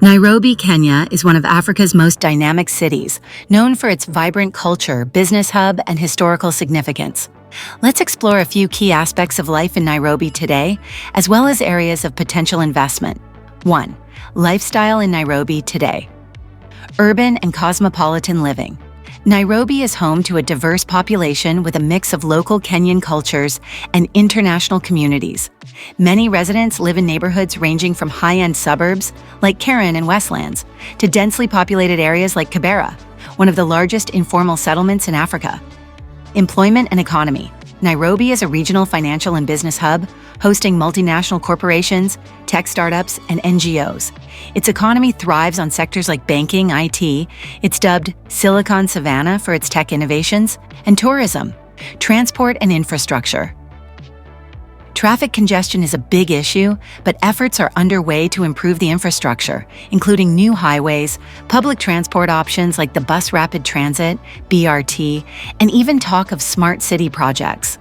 Nairobi, Kenya is one of Africa's most dynamic cities, known for its vibrant culture, business hub, and historical significance. Let's explore a few key aspects of life in Nairobi today, as well as areas of potential investment. 1. Lifestyle in Nairobi today. Urban and cosmopolitan living. Nairobi is home to a diverse population with a mix of local Kenyan cultures and international communities. Many residents live in neighborhoods ranging from high-end suburbs, like Karen and Westlands, to densely populated areas like Kibera, one of the largest informal settlements in Africa. Employment and economy. Nairobi is a regional financial and business hub, hosting multinational corporations, tech startups, and NGOs. Its economy thrives on sectors like banking, IT. It's dubbed Silicon Savannah for its tech innovations, and tourism, transport, and infrastructure. Traffic congestion is a big issue, but efforts are underway to improve the infrastructure, including new highways, public transport options like the Bus Rapid Transit, BRT, and even talk of smart city projects.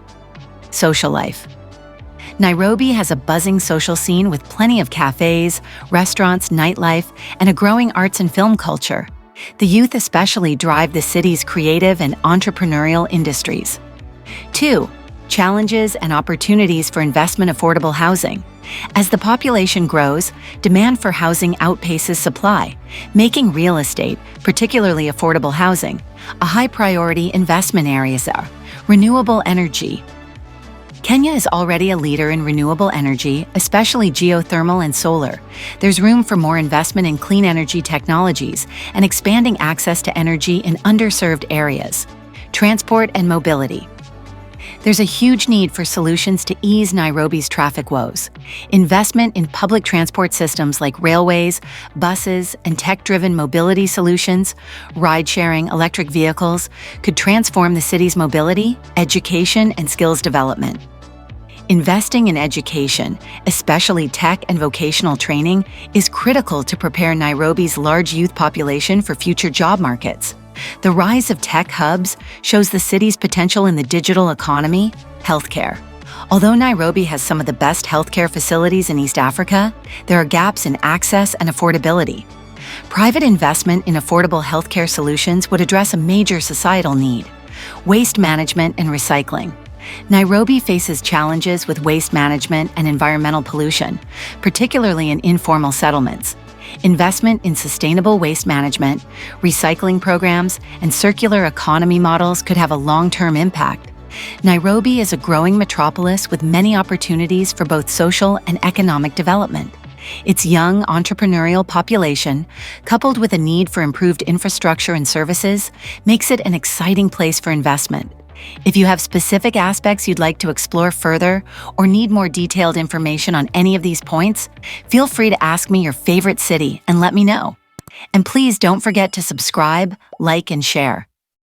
Social life. Nairobi has a buzzing social scene with plenty of cafes, restaurants, nightlife, and a growing arts and film culture. The youth especially drive the city's creative and entrepreneurial industries. 2. Challenges and opportunities for investment. Affordable housing. As the population grows, demand for housing outpaces supply, making real estate, particularly affordable housing, a high-priority investment area. Renewable energy. Kenya is already a leader in renewable energy, especially geothermal and solar. There's room for more investment in clean energy technologies and expanding access to energy in underserved areas. Transport and mobility. There's a huge need for solutions to ease Nairobi's traffic woes. Investment in public transport systems like railways, buses, and tech-driven mobility solutions, ride-sharing, electric vehicles, could transform the city's mobility, education, and skills development. Investing in education, especially tech and vocational training, is critical to prepare Nairobi's large youth population for future job markets. The rise of tech hubs shows the city's potential in the digital economy. Healthcare. Although Nairobi has some of the best healthcare facilities in East Africa, there are gaps in access and affordability. Private investment in affordable healthcare solutions would address a major societal need. Waste management and recycling. Nairobi faces challenges with waste management and environmental pollution, particularly in informal settlements. Investment in sustainable waste management, recycling programs, and circular economy models could have a long-term impact. Nairobi is a growing metropolis with many opportunities for both social and economic development. Its young, entrepreneurial population, coupled with a need for improved infrastructure and services, makes it an exciting place for investment. If you have specific aspects you'd like to explore further or need more detailed information on any of these points, feel free to ask me your favorite city and let me know. And please don't forget to subscribe, like, and share.